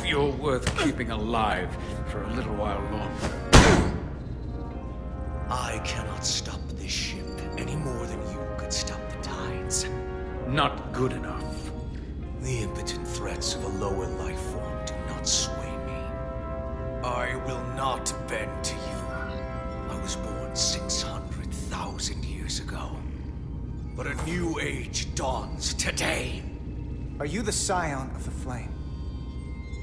you're worth keeping alive for a little while longer. I cannot stop this ship any more than you could stop the tides. Not good enough. The impotent threats of a lower life form do not sway me. I will not bend to you. I was born 600,000 years ago. But a new age dawns today. Are you the scion of the flame?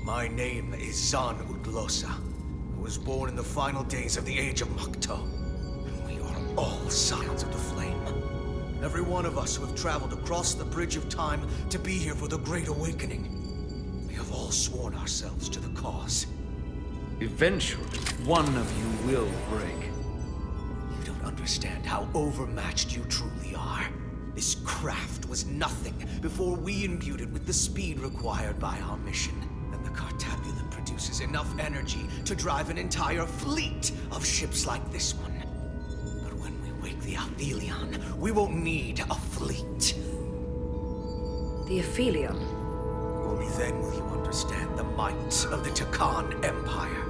My name is Zan Udlosa. I was born in the final days of the Age of Makto. And we are all scions of the flame. Every one of us who have traveled across the bridge of time to be here for the Great Awakening. We have all sworn ourselves to the cause. Eventually, one of you will break. You don't understand how overmatched you truly are. This craft was nothing before we imbued it with the speed required by our mission. And the Cartabulum produces enough energy to drive an entire fleet of ships like this one. But when we wake the Aphelion, we won't need a fleet. The Aphelion? Only then will you understand the might of the Takan Empire.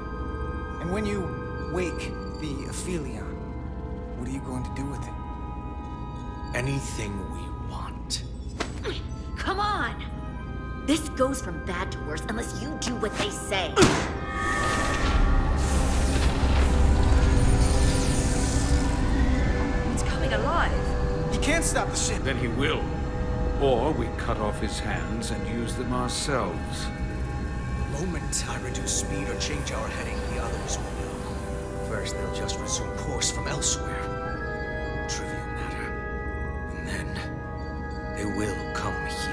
And when you wake the Aphelion, what are you going to do with it? Anything we want. Come on! This goes from bad to worse unless you do what they say. It's coming alive. You can't stop the ship. Then he will. Or we cut off his hands and use them ourselves. The moment I reduce speed or change our heading, the others will know. First, they'll just resume course from elsewhere. Trivial matter. And then, they will come here.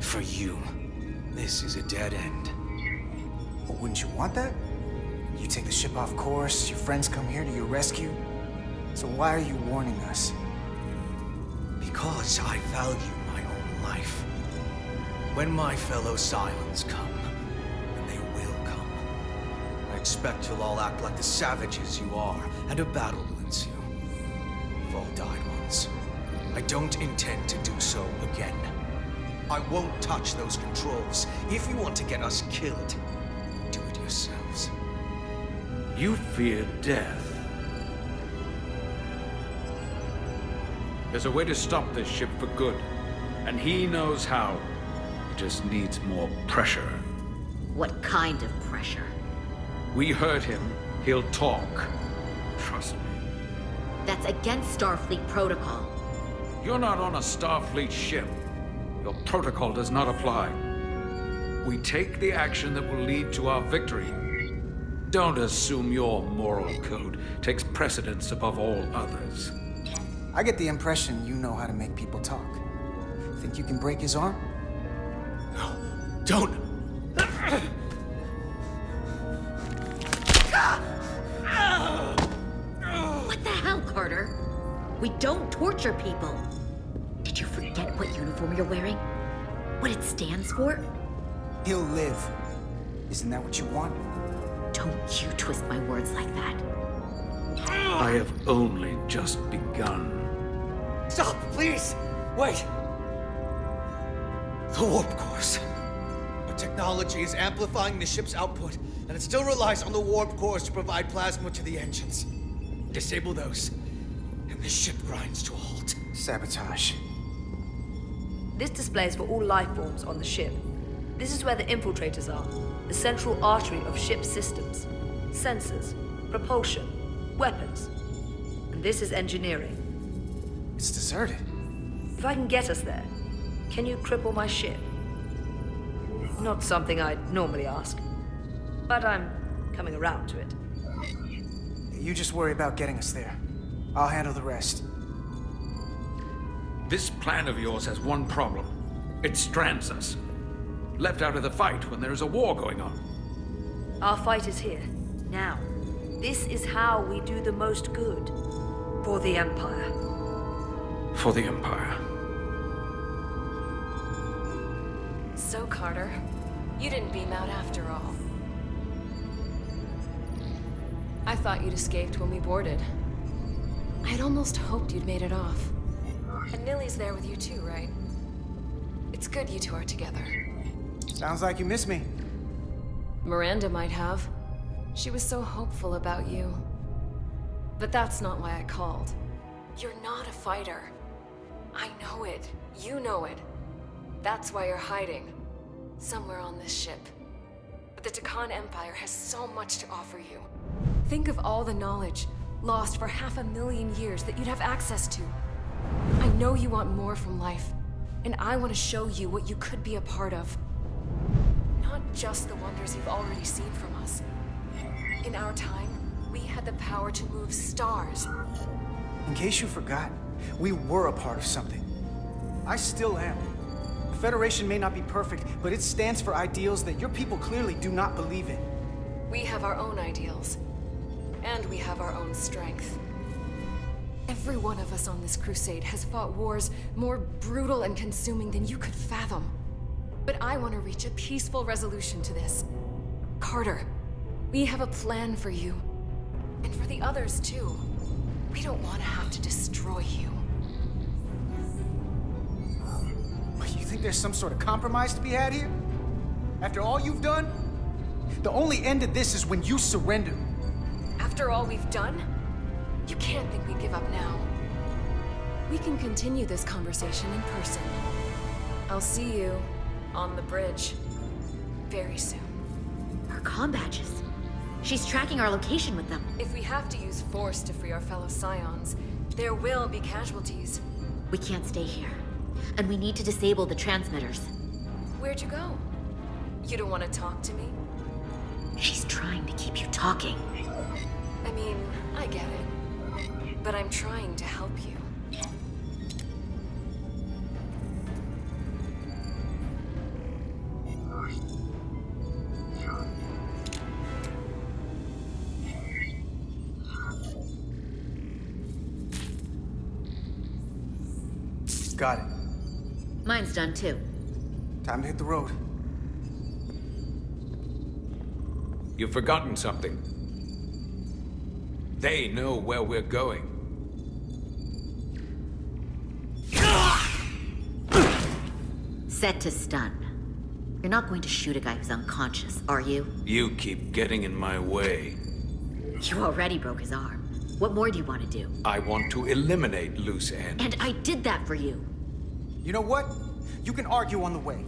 For you, this is a dead end. Well, wouldn't you want that? You take the ship off course, your friends come here to your rescue. So why are you warning us? Because I value my own life. When my fellow Scions come, and they will come, I expect you'll all act like the savages you are, and a battle will ensue. You've all died once. I don't intend to do so again. I won't touch those controls. If you want to get us killed, do it yourselves. You fear death. There's a way to stop this ship for good, and he knows how. He just needs more pressure. What kind of pressure? We hurt him, he'll talk. Trust me. That's against Starfleet protocol. You're not on a Starfleet ship. Your protocol does not apply. We take the action that will lead to our victory. Don't assume your moral code takes precedence above all others. I get the impression you know how to make people talk. Think you can break his arm? No, don't! What the hell, Carter? We don't torture people. Did you forget what uniform you're wearing? What it stands for? He'll live. Isn't that what you want? Don't you twist my words like that. I have only just begun. Stop, please! Wait! The warp cores. Our technology is amplifying the ship's output, and it still relies on the warp cores to provide plasma to the engines. Disable those, and the ship grinds to a halt. Sabotage. This displays for all life forms on the ship. This is where the infiltrators are, the central artery of ship systems, sensors, propulsion, weapons. And this is engineering. It's deserted. If I can get us there, can you cripple my ship? Not something I'd normally ask, but I'm coming around to it. You just worry about getting us there. I'll handle the rest. This plan of yours has one problem. It strands us. Left out of the fight when there is a war going on. Our fight is here, now. This is how we do the most good. For the Empire. For the Empire. So, Carter, you didn't beam out after all. I thought you'd escaped when we boarded. I had almost hoped you'd made it off. And Nilly's there with you too, right? It's good you two are together. Sounds like you miss me. Miranda might have. She was so hopeful about you. But that's not why I called. You're not a fighter. I know it. You know it. That's why you're hiding. Somewhere on this ship. But the Takan Empire has so much to offer you. Think of all the knowledge lost for 500,000 years that you'd have access to. I know you want more from life, and I want to show you what you could be a part of. Not just the wonders you've already seen from us. In our time, we had the power to move stars. In case you forgot, we were a part of something. I still am. The Federation may not be perfect, but it stands for ideals that your people clearly do not believe in. We have our own ideals. And we have our own strength. Every one of us on this crusade has fought wars more brutal and consuming than you could fathom. But I want to reach a peaceful resolution to this. Carter, we have a plan for you. And for the others, too. We don't want to have to destroy you. You think there's some sort of compromise to be had here? After all you've done? The only end to this is when you surrender. After all we've done? You can't think we give up now. We can continue this conversation in person. I'll see you on the bridge very soon. Our comm badges. She's tracking our location with them. If we have to use force to free our fellow Scions, there will be casualties. We can't stay here. And we need to disable the transmitters. Where'd you go? You don't want to talk to me? She's trying to keep you talking. I mean, I get it. But I'm trying to help you. Got it. Mine's done too. Time to hit the road. You've forgotten something. They know where we're going. Set to stun. You're not going to shoot a guy who's unconscious, are you? You keep getting in my way. You already broke his arm. What more do you want to do? I want to eliminate loose ends. And I did that for you. You know what? You can argue on the way.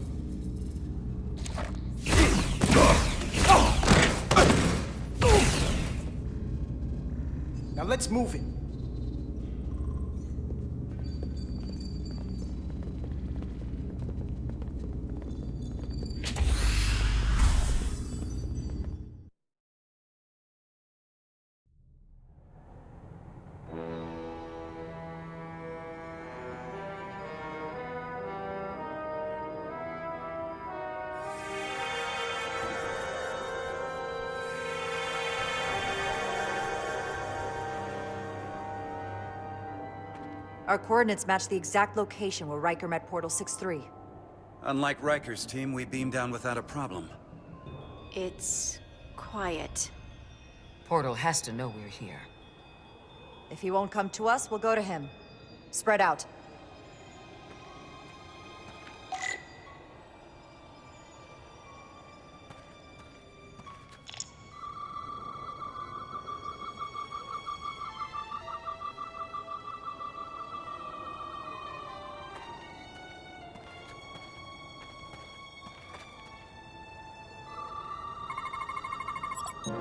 Now let's move it. Our coordinates match the exact location where Riker met Portal 6-3. Unlike Riker's team, we beamed down without a problem. It's quiet. Portal has to know we're here. If he won't come to us, we'll go to him. Spread out.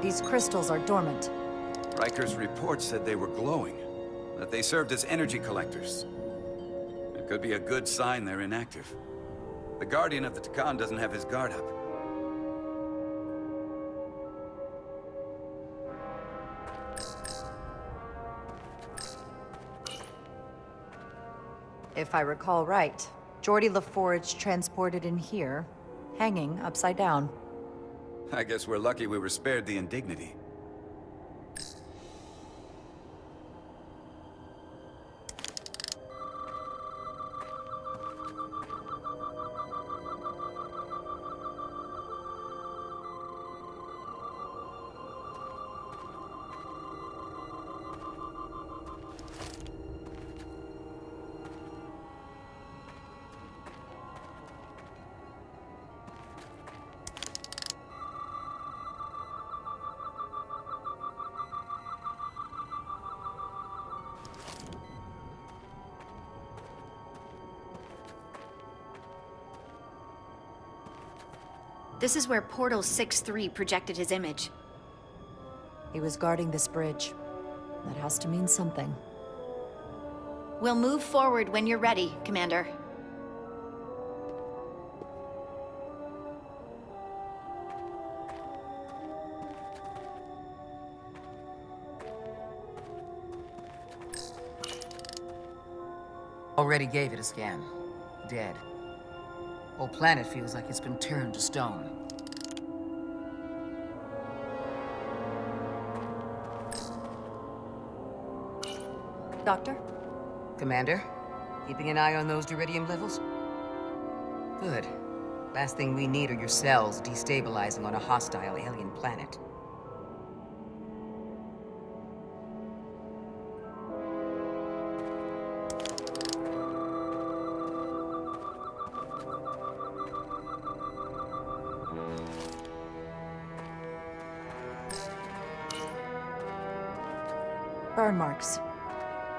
These crystals are dormant. Riker's report said they were glowing, that they served as energy collectors. It could be a good sign they're inactive. The Guardian of the Takan doesn't have his guard up. If I recall right, Geordi LaForge transported in here, hanging upside down. I guess we're lucky we were spared the indignity. This is where Portal 6-3 projected his image. He was guarding this bridge. That has to mean something. We'll move forward when you're ready, Commander. Already gave it a scan. Dead. Whole planet feels like it's been turned to stone. Doctor? Commander, keeping an eye on those duridium levels? Good. Last thing we need are your cells destabilizing on a hostile alien planet. Burn marks.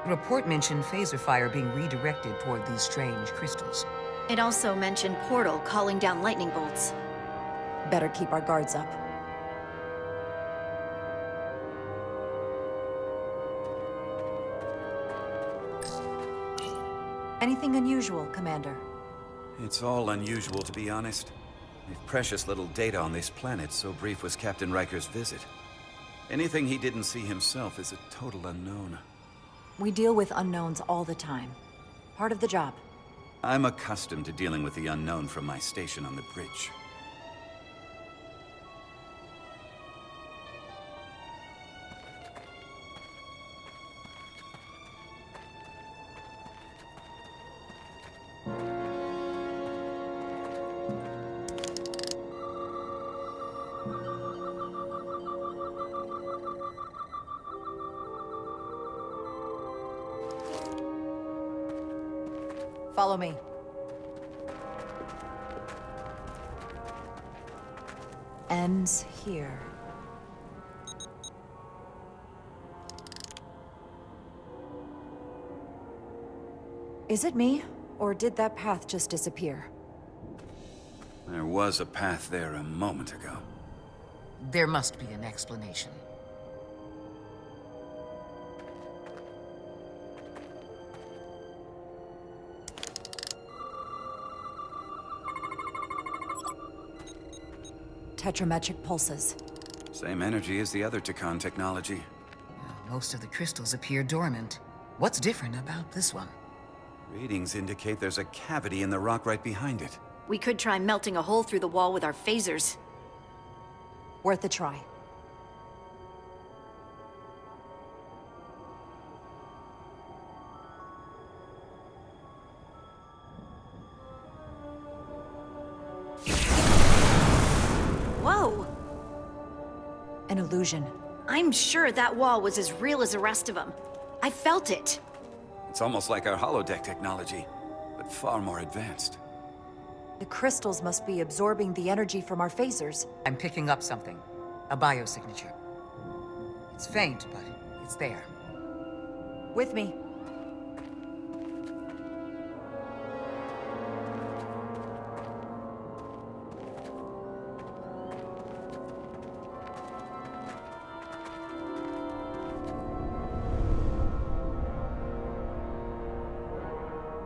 Report mentioned phaser fire being redirected toward these strange crystals. It also mentioned Portal calling down lightning bolts. Better keep our guards up. Anything unusual, Commander? It's all unusual, to be honest. We've precious little data on this planet, so brief was Captain Riker's visit. Anything he didn't see himself is a total unknown. We deal with unknowns all the time. Part of the job. I'm accustomed to dealing with the unknown from my station on the bridge. Follow me. Ends here. Is it me, or did that path just disappear? There was a path there a moment ago. There must be an explanation. Tetrametric pulses. Same energy as the other Takan technology. Most of the crystals appear dormant. What's different about this one? Readings indicate there's a cavity in the rock right behind it. We could try melting a hole through the wall with our phasers. Worth a try. Whoa! An illusion. I'm sure that wall was as real as the rest of them. I felt it. It's almost like our holodeck technology, but far more advanced. The crystals must be absorbing the energy from our phasers. I'm picking up something. A biosignature. It's faint, but it's there. With me.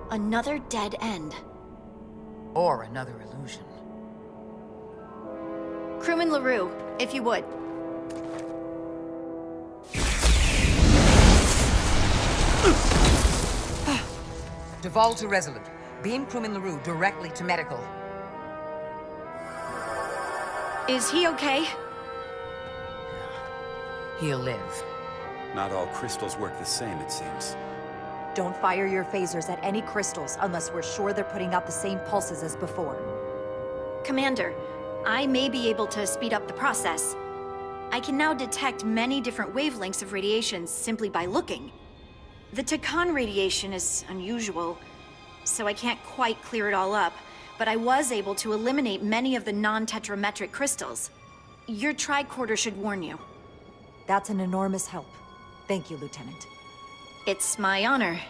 Another dead end. Or another illusion. Crewman LaRue, if you would. Duval to Resolute. Beam crewman LaRue directly to medical. Is he okay? He'll live. Not all crystals work the same, it seems. Don't fire your phasers at any crystals unless we're sure they're putting out the same pulses as before. Commander, I may be able to speed up the process. I can now detect many different wavelengths of radiation simply by looking. The Takan radiation is unusual, so I can't quite clear it all up, but I was able to eliminate many of the non-tetrametric crystals. Your tricorder should warn you. That's an enormous help. Thank you, Lieutenant. It's my honor.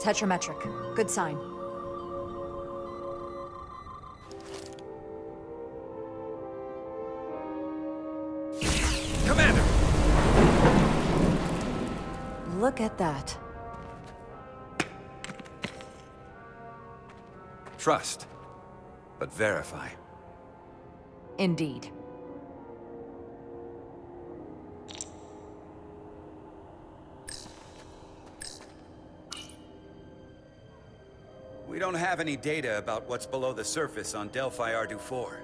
Tetrametric. Good sign. Commander! Look at that. Trust, but verify. Indeed. We don't have any data about what's below the surface on Delphi Ardu 4.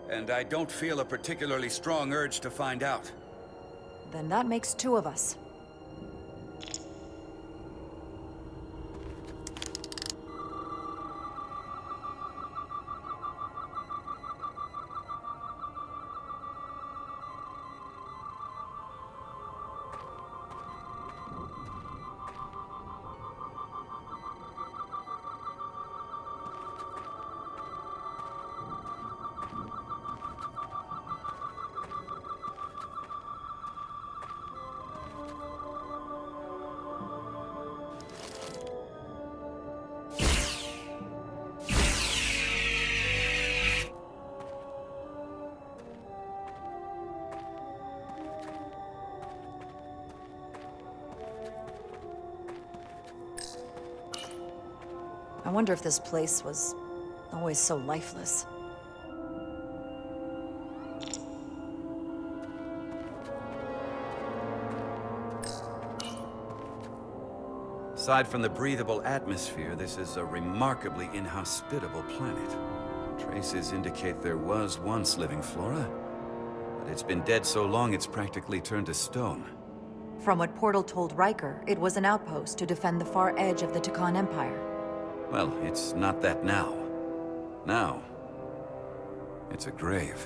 And I don't feel a particularly strong urge to find out. Then that makes two of us. I wonder if this place was always so lifeless. Aside from the breathable atmosphere, this is a remarkably inhospitable planet. Traces indicate there was once living flora, but it's been dead so long it's practically turned to stone. From what Portal told Riker, it was an outpost to defend the far edge of the Takan Empire. Well, it's not that now. Now, it's a grave.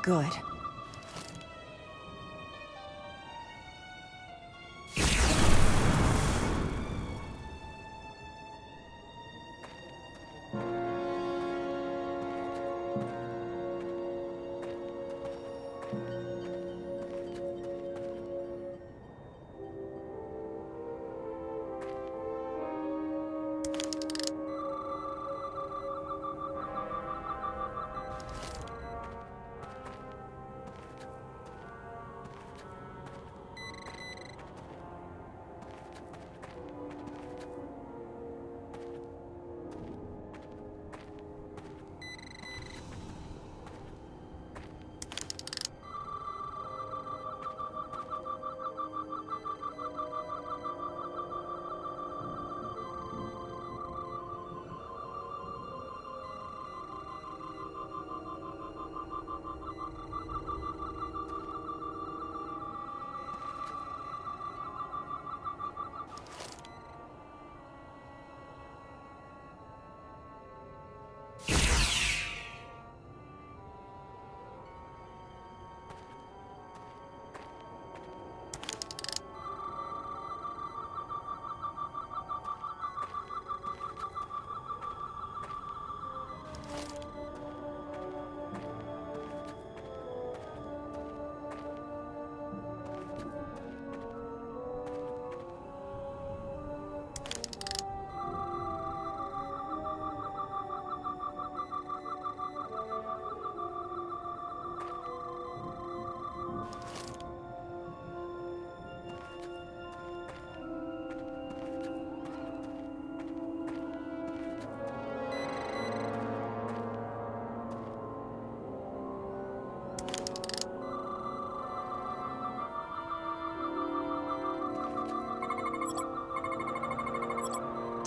Good.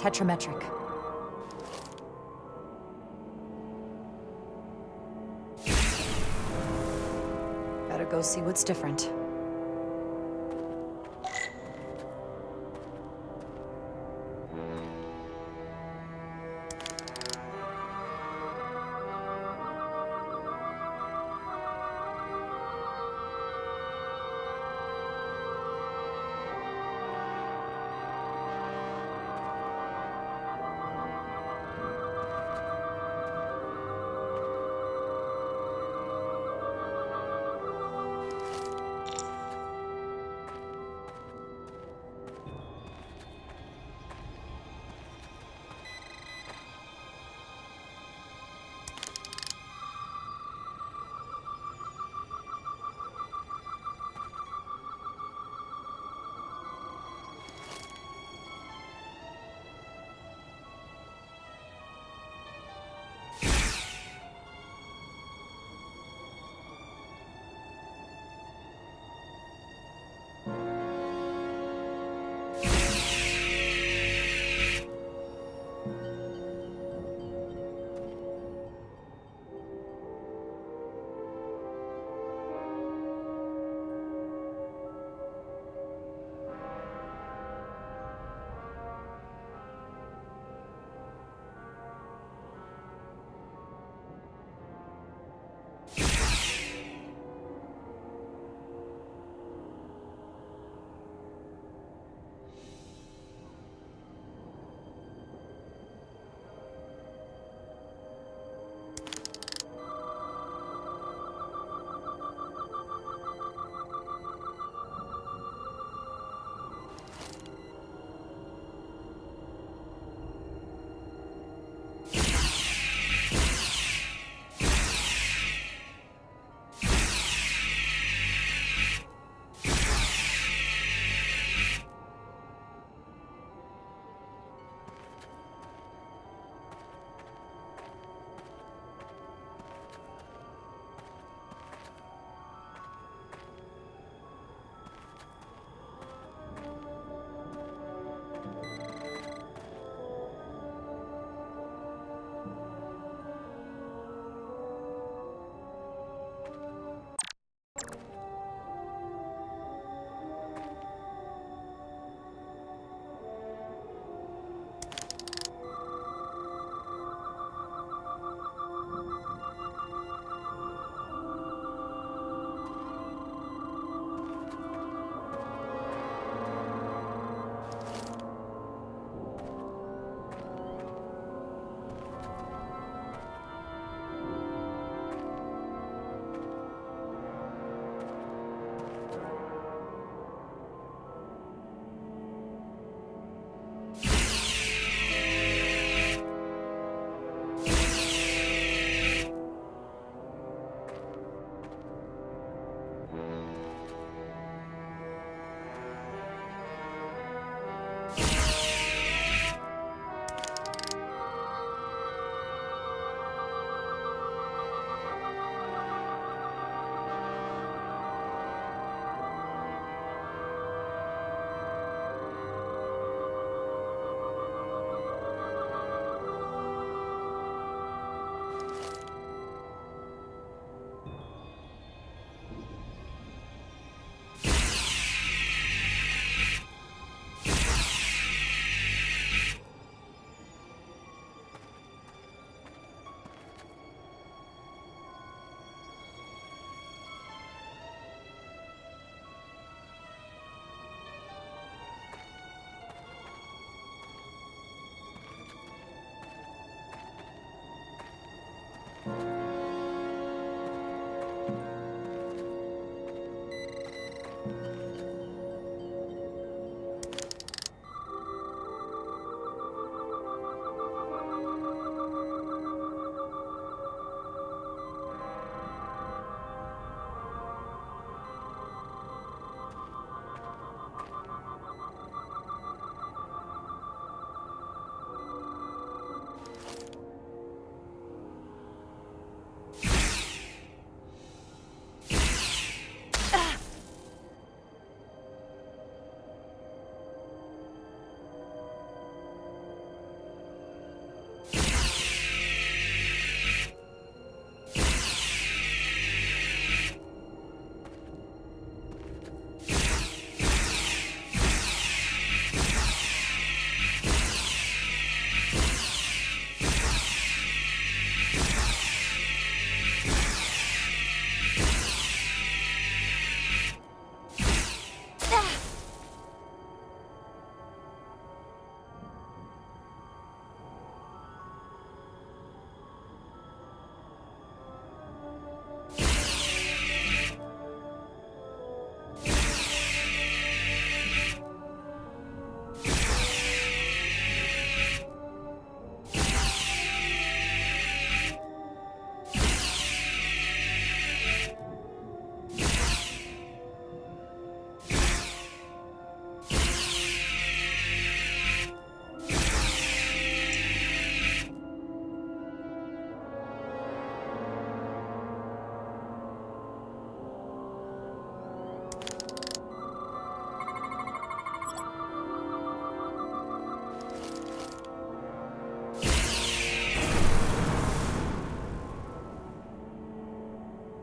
Tetrametric. Better go see what's different.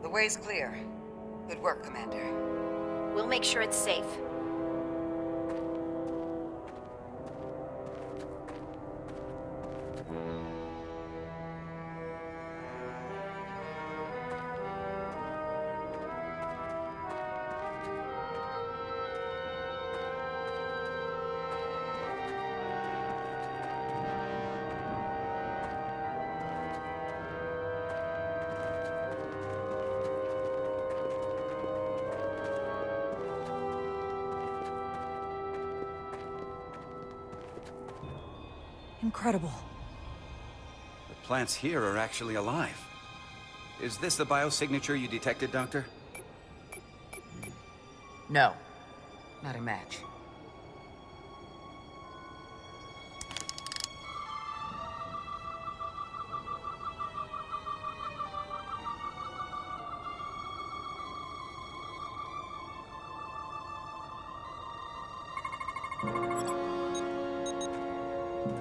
The way's clear. Good work, Commander. We'll make sure it's safe. Incredible. The plants here are actually alive. Is this the biosignature you detected, Doctor? No. Not a match.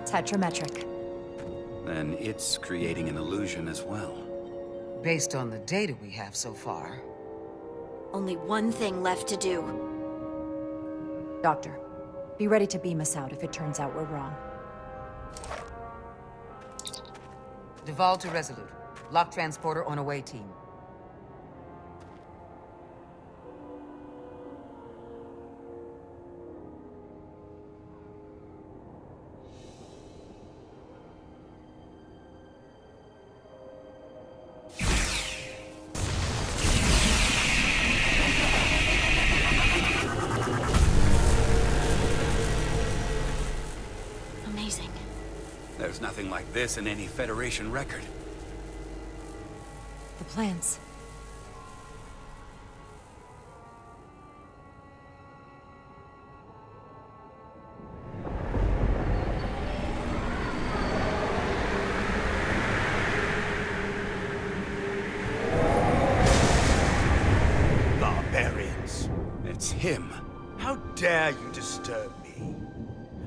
Tetrametric. Then it's creating an illusion as well. Based on the data we have so far. Only one thing left to do. Doctor, be ready to beam us out if it turns out we're wrong. Duval to Resolute. Lock transporter on away team. Amazing. There's nothing like this in any Federation record. The plans. Barbarians. It's him. How dare you disturb me?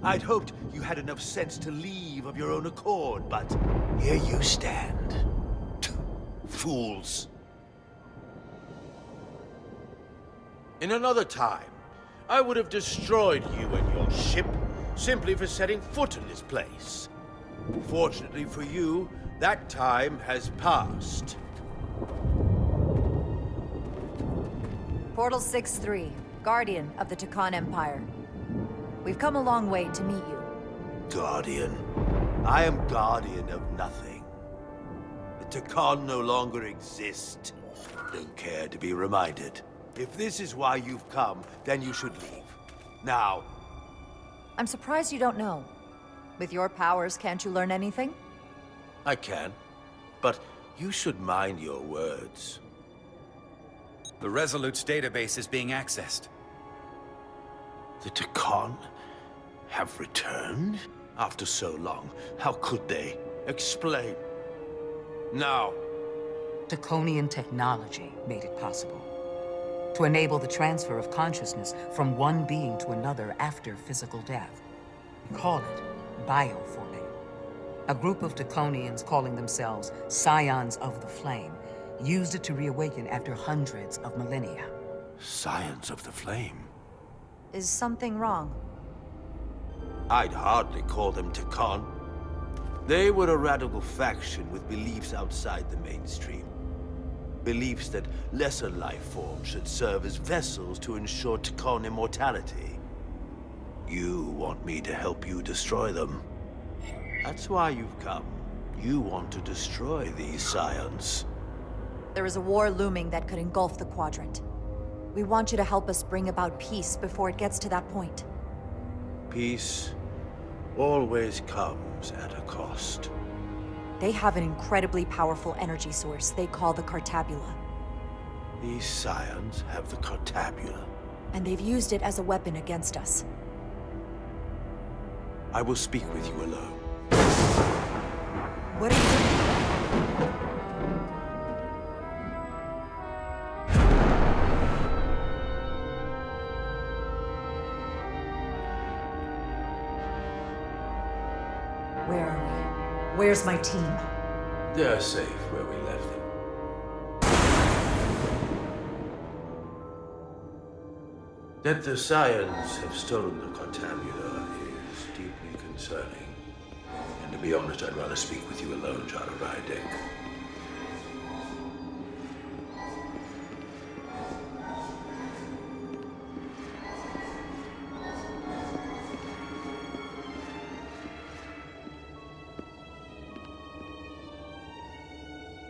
I'd hoped you had enough sense to leave of your own accord, but here you stand. Fools. In another time, I would have destroyed you and your ship simply for setting foot in this place. Fortunately for you, that time has passed. Portal 6-3, Guardian of the Takan Empire. We've come a long way to meet you. Guardian. I am guardian of nothing. The Takan no longer exist. Don't care to be reminded. If this is why you've come, then you should leave. Now. I'm surprised you don't know. With your powers, can't you learn anything? I can. But you should mind your words. The Resolute's database is being accessed. The Takan have returned? After so long, how could they? Explain. Now. Draconian technology made it possible. To enable the transfer of consciousness from one being to another after physical death. We call it bioforming. A group of Draconians calling themselves Scions of the Flame used it to reawaken after hundreds of millennia. Scions of the Flame? Is something wrong? I'd hardly call them Takan. They were a radical faction with beliefs outside the mainstream. Beliefs that lesser life forms should serve as vessels to ensure Takan immortality. You want me to help you destroy them. That's why you've come. You want to destroy these Scions. There is a war looming that could engulf the Quadrant. We want you to help us bring about peace before it gets to that point. Peace always comes at a cost. They have an incredibly powerful energy source they call the Cartabula. These Scions have the Cartabula. And they've used it as a weapon against us. I will speak with you alone. What are you doing? Where are we? Where's my team? They're safe where we left them. That the Scions have stolen the Cortabula is deeply concerning. And to be honest, I'd rather speak with you alone, John Rydick.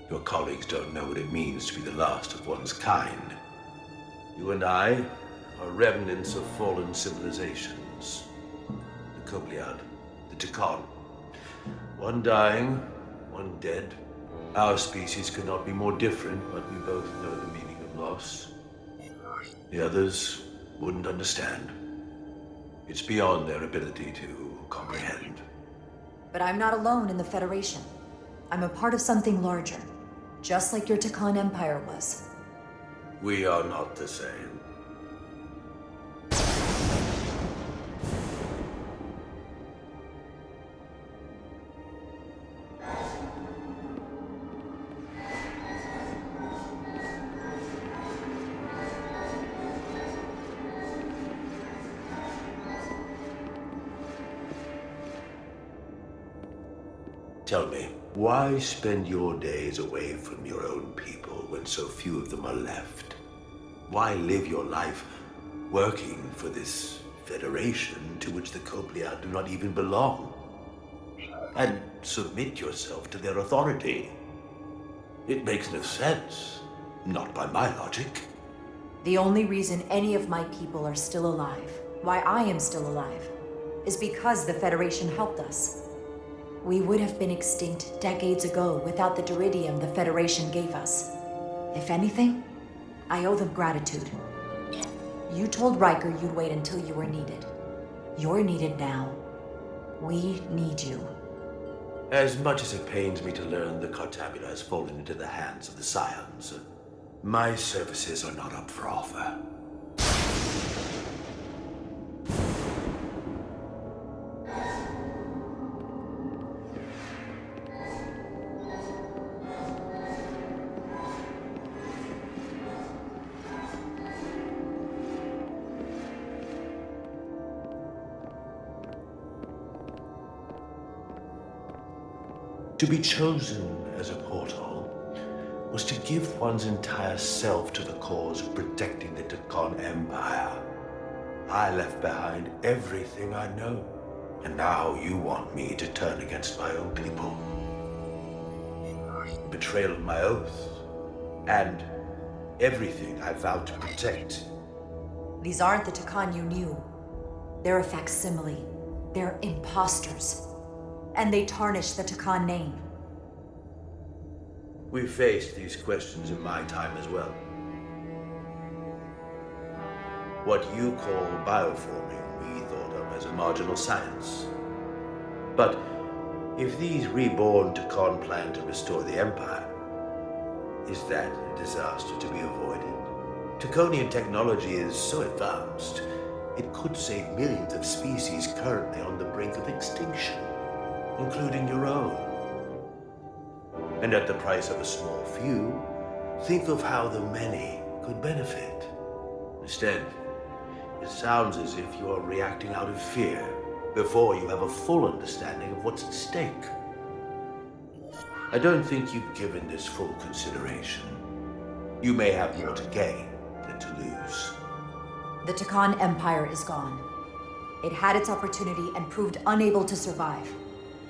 Your colleagues don't know what it means to be the last of one's kind. You and I are remnants of fallen civilizations. The Kobliad, the Tekon. One dying, one dead. Our species could not be more different, but we both know the meaning of loss. The others wouldn't understand. It's beyond their ability to comprehend. But I'm not alone in the Federation. I'm a part of something larger, just like your Tekon Empire was. We are not the same. Tell me, why spend your days away from your own people when so few of them are left? Why live your life working for this federation to which the Kobliad do not even belong? And submit yourself to their authority? It makes no sense. Not by my logic. The only reason any of my people are still alive, why I am still alive, is because the Federation helped us. We would have been extinct decades ago without the Duridium the Federation gave us. If anything, I owe them gratitude. You told Riker you'd wait until you were needed. You're needed now. We need you. As much as it pains me to learn the Cortabula has fallen into the hands of the Scions, my services are not up for offer. To be chosen as a portal was to give one's entire self to the cause of protecting the Tekon Empire. I left behind everything I know, and now you want me to turn against my own people. Betrayal of my oath, and everything I vowed to protect. These aren't the Tekon you knew. They're a facsimile. They're imposters. And they tarnish the Tekon name. We've faced these questions in my time as well. What you call bioforming, we thought of as a marginal science. But if these reborn Tekon plan to restore the Empire, is that a disaster to be avoided? Tekonian technology is so advanced, it could save millions of species currently on the brink of extinction, including your own. And at the price of a small few, think of how the many could benefit. Instead, it sounds as if you are reacting out of fear before you have a full understanding of what's at stake. I don't think you've given this full consideration. You may have more to gain than to lose. The Tekon Empire is gone. It had its opportunity and proved unable to survive.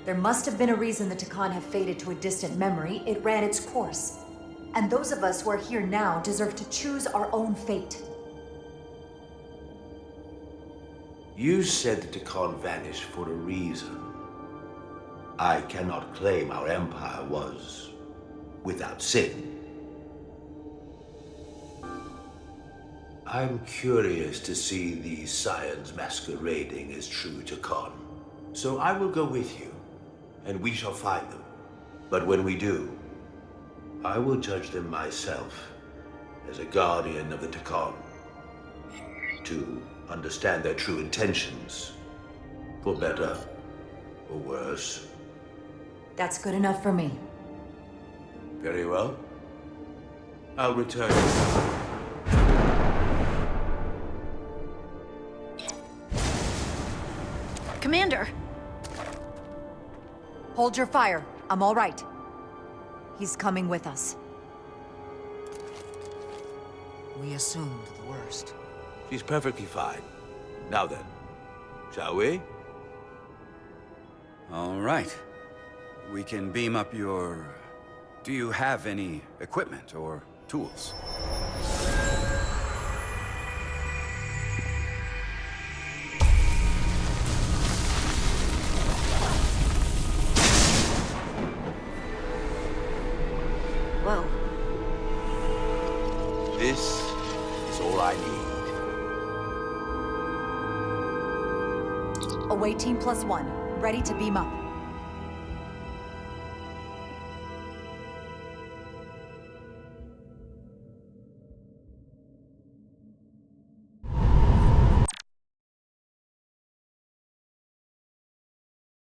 There must have been a reason the Tekon have faded to a distant memory. It ran its course. And those of us who are here now deserve to choose our own fate. You said the Tekon vanished for a reason. I cannot claim our empire was without sin. I'm curious to see these Scions masquerading as true Tekon. So I will go with you, and we shall find them. But when we do, I will judge them myself as a guardian of the Tekon, to understand their true intentions, for better or worse. That's good enough for me. Very well. I'll return. Commander! Hold your fire. I'm all right. He's coming with us. We assumed the worst. She's perfectly fine. Now then, shall we? All right. We can beam up your... Do you have any equipment or tools? Whoa. This is all I need. Away Team +1. Ready to beam up.